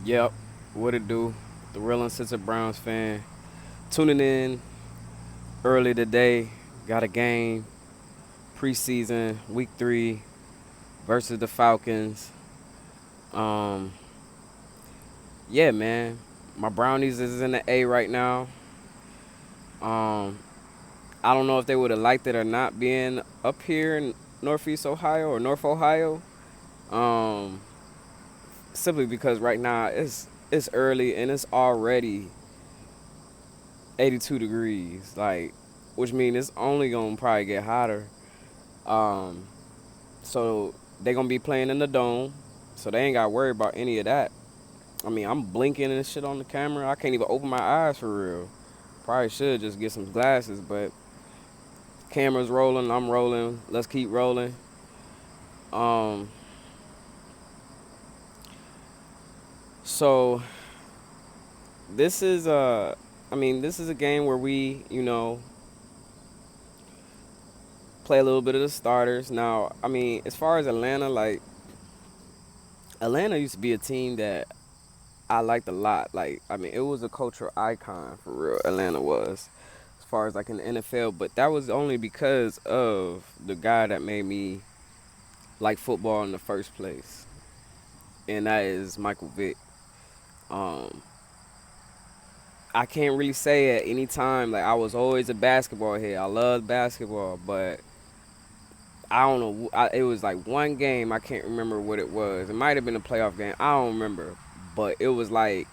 Yep, what it do? The real uncensored Browns fan. Tuning in early today. Got a game, preseason, week 3 versus the Falcons. Um, yeah, man. My Brownies is in the A right now. Um, I don't know if they would have liked it or not being up here in Northeast Ohio or North Ohio. Um, Simply because right now it's early and it's already 82 degrees, like, which means it's only gonna probably get hotter. Um, so they gonna be playing in the dome, so they ain't got to worry about any of that. I mean, I'm blinking and shit on the camera. I can't even open my eyes for real. Probably should just get some glasses, but camera's rolling, I'm rolling. Let's keep rolling. Um, so this is this is a game where we, play a little bit of the starters. Now, I mean, as far as Atlanta, like Atlanta used to be a team that I liked a lot. Like, I mean, it was a cultural icon for real. Atlanta was, as far as like in the NFL. But that was only because of the guy that made me like football in the first place, and that is Michael Vick. Um, I can't really say at any time like I was always a basketball head. I loved basketball, but I don't know. It was like one game. I can't remember what it was. It might have been a playoff game. I don't remember, but it was like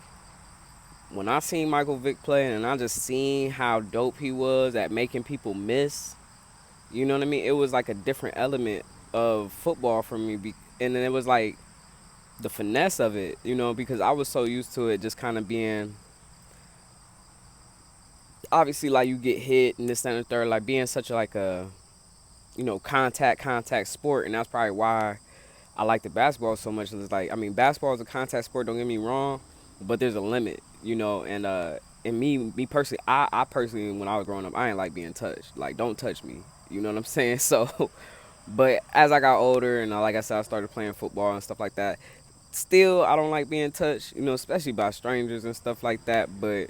when I seen Michael Vick play and I just seen how dope he was at making people miss, you know what I mean? It was like a different element of football for me. And then it was like the finesse of it, because I was so used to it just kind of being, obviously, like you get hit and this, that, and the third, like being such like a, contact sport. And that's probably why I like the basketball so much. It's like, I mean, basketball is a contact sport, don't get me wrong, but there's a limit, and me personally, I personally, when I was growing up, I ain't like being touched. Like, don't touch me. You know what I'm saying? So, but as I got older and like I said, I started playing football and stuff like that. Still, I don't like being touched, especially by strangers and stuff like that. But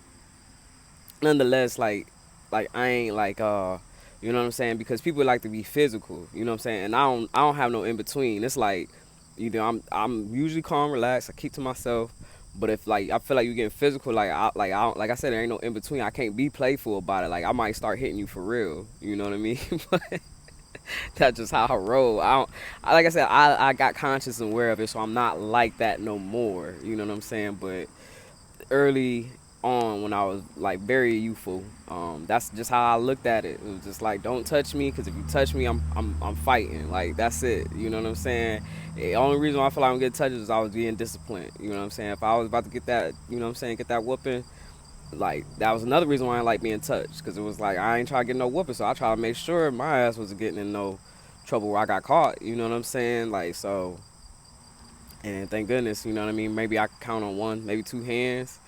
nonetheless, like I ain't like you know what I'm saying, because people like to be physical, you know what I'm saying, and I don't have no in between. It's like either I'm usually calm, relaxed, I keep to myself. But if like I feel like you're getting physical, like I said, there ain't no in between. I can't be playful about it. Like I might start hitting you for real. You know what I mean? But that's just how I roll. Like I said, I got conscious and aware of it, so I'm not like that no more. You know what I'm saying? But early on, when I was like very youthful, that's just how I looked at it. It was just like, don't touch me, because if you touch me, I'm fighting. Like, that's it. You know what I'm saying? The only reason why I feel like I'm getting touched is I was being disciplined. You know what I'm saying? If I was about to get that, you know what I'm saying, get that whooping, like that was another reason why I didn't like being touched, because it was like I ain't trying to get no whooping, so I try to make sure my ass wasn't getting in no trouble where I got caught. You know what I'm saying? Like, so, and thank goodness, you know what I mean. Maybe I could count on one, maybe two hands.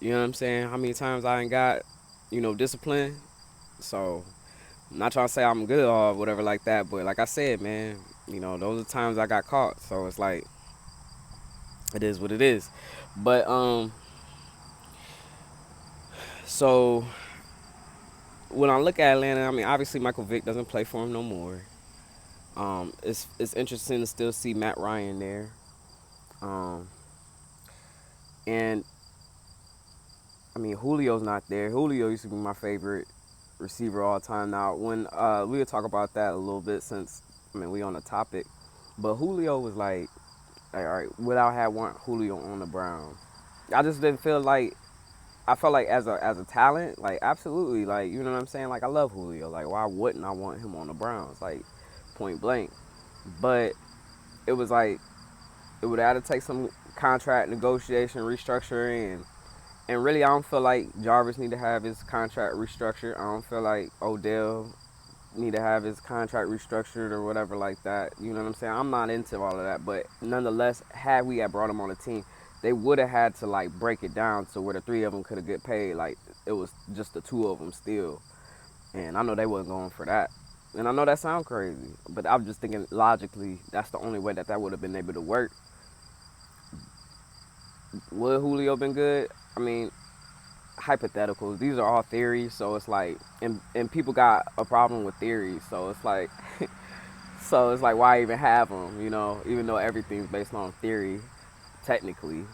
You know what I'm saying? How many times I ain't got, discipline. So I'm not trying to say I'm good or whatever like that, but like I said, man, those are times I got caught. So it's like it is what it is. But so when I look at Atlanta, I mean, obviously Michael Vick doesn't play for him no more. It's interesting to still see Matt Ryan there. Um, and I mean, Julio's not there. Julio used to be my favorite receiver all time. Now, when we'll talk about that a little bit, since I mean we on the topic, but Julio was like, all right, without had want Julio on the Browns, I just didn't feel like, I felt like as a talent, like absolutely, like, you know what I'm saying, like I love Julio, like why wouldn't I want him on the Browns, like point blank. But it was like it would have to take some contract negotiation, restructuring, and really, I don't feel like Jarvis need to have his contract restructured. I don't feel like Odell need to have his contract restructured or whatever like that. You know what I'm saying? I'm not into all of that, but nonetheless, had we had brought him on the team, they would have had to like break it down to where the three of them could have get paid. Like it was just the two of them still, and I know they wasn't going for that. And I know that sounds crazy, but I'm just thinking logically, that's the only way that would have been able to work. would Julio been good? I mean, hypotheticals. These are all theories, so it's like, and people got a problem with theories, so it's like, so it's like, why even have them? You know, even though everything's based on theory, technically.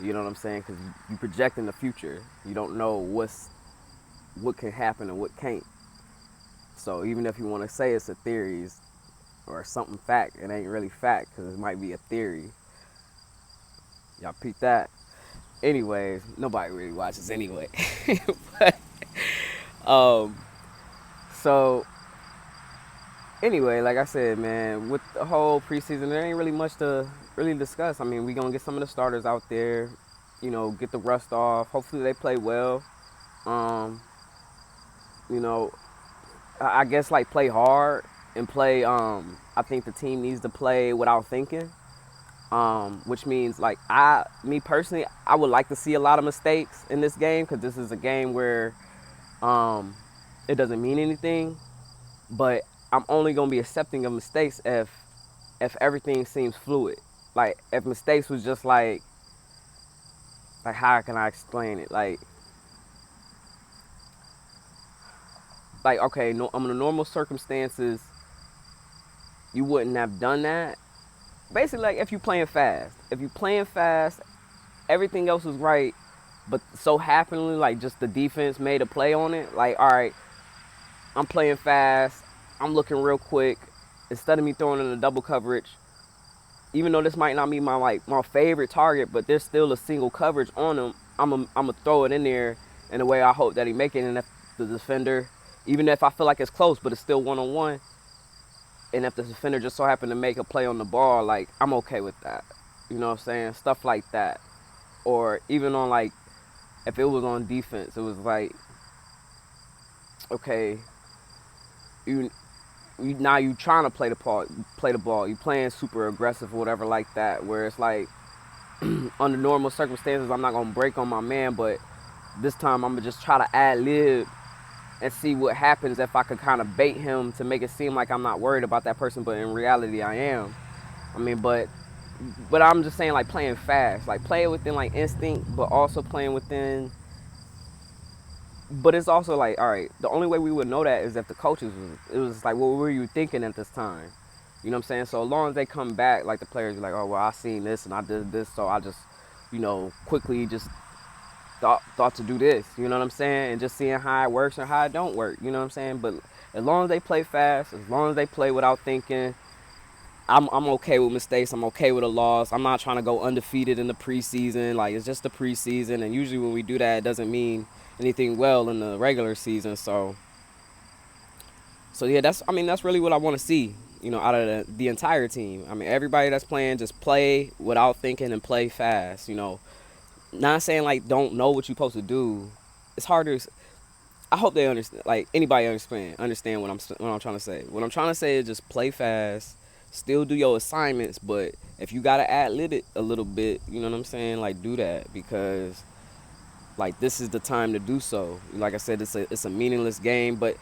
You know what I'm saying? Because you project in the future. You don't know what can happen and what can't. So even if you want to say it's a theory or something fact, it ain't really fact because it might be a theory. Y'all peep that. Anyways, nobody really watches anyway. but, um, so anyway, like I said, man, with the whole preseason, there ain't really much to really discuss. I mean, we gonna get some of the starters out there, you know, get the rust off. Hopefully they play well. Um, you know, I guess like play hard and play. I think the team needs to play without thinking. Which means like me personally, I would like to see a lot of mistakes in this game because this is a game where um, it doesn't mean anything. But I'm only gonna be accepting of mistakes if everything seems fluid. Like if mistakes was just like how can I explain it? Like okay, no, under normal circumstances, you wouldn't have done that. Basically, like if you playing fast, everything else is right, but so happenly like just the defense made a play on it. Like all right, I'm playing fast, I'm looking real quick. Instead of me throwing in a double coverage, even though this might not be my favorite target, but there's still a single coverage on him. I'm gonna throw it in there in a way I hope that he make it. And if the defender, even if I feel like it's close, but it's still 1-on-1, and if the defender just so happened to make a play on the ball, like I'm okay with that. You know what I'm saying? Stuff like that. Or even on like if it was on defense, it was like okay, you now you trying to play the ball. You playing super aggressive or whatever like that. Where it's like under normal circumstances, I'm not gonna break on my man, but this time I'm gonna just try to ad lib and see what happens if I could kind of bait him to make it seem like I'm not worried about that person, but in reality I am. I mean, but I'm just saying like playing fast, like play it within like instinct, but also playing within. But it's also like, all right, the only way we would know that is if the coaches it was like, what were you thinking at this time? You know what I'm saying? So as long as they come back, like the players be like, oh well, I seen this and I did this, so I just, quickly just thought to do this. You know what I'm saying? And just seeing how it works and how it don't work. You know what I'm saying? But as long as they play fast, as long as they play without thinking, I'm okay with mistakes. I'm okay with a loss. I'm not trying to go undefeated in the preseason. Like it's just the preseason, and usually when we do that, it doesn't mean anything well in the regular season. So yeah, that's really what I want to see. Out of the entire team. I mean, everybody that's playing just play without thinking and play fast. Not saying like don't know what you're supposed to do. It's harder. I hope they understand. Like anybody understand what I'm trying to say. What I'm trying to say is just play fast, still do your assignments, but if you gotta ad lib it a little bit, you know what I'm saying? Like do that because like this is the time to do so. Like I said, it's a meaningless game, but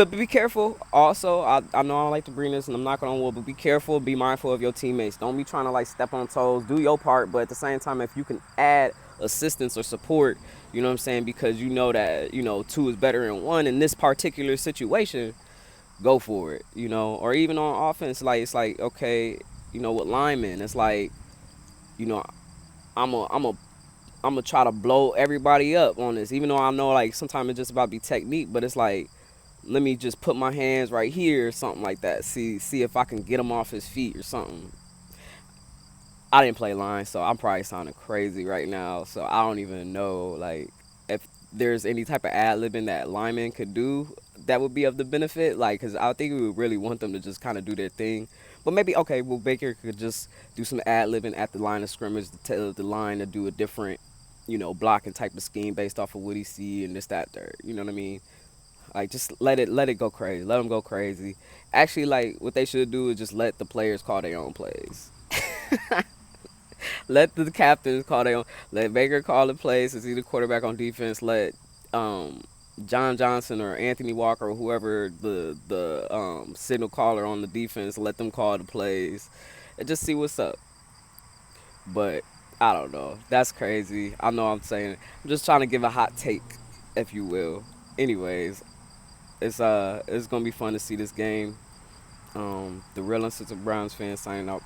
be careful. Also, I know I like to bring this, and I'm knocking on wood, but be careful, be mindful of your teammates. Don't be trying to like step on toes. Do your part, but at the same time, if you can add assistance or support, you know what I'm saying, because you know that two is better than one in this particular situation, go for it. Or even on offense, like it's like okay, with linemen, it's like you know I'm a I'm gonna try to blow everybody up on this, even though I know like sometimes it's just about to be technique, but it's like let me just put my hands right here or something like that. See if I can get him off his feet or something. I didn't play line, so I'm probably sounding crazy right now. So I don't even know like if there's any type of ad libbing that linemen could do that would be of the benefit. Like, cause I think we would really want them to just kind of do their thing. But maybe okay, well Baker could just do some ad libbing at the line of scrimmage to tell the line to do a different, blocking type of scheme based off of what he see and this that third. You know what I mean? Like just let it go crazy. Let them go crazy. Actually, like what they should do is just let the players call their own plays. Let the captains call their own. Let Baker call the plays. Is he the quarterback on defense? Let um, John Johnson or Anthony Walker or whoever the signal caller on the defense, let them call the plays and just see what's up. But I don't know. That's crazy. I know I'm saying. I'm just trying to give a hot take, if you will. Anyways, it's gonna be fun to see this game. The real and Browns fans signing out.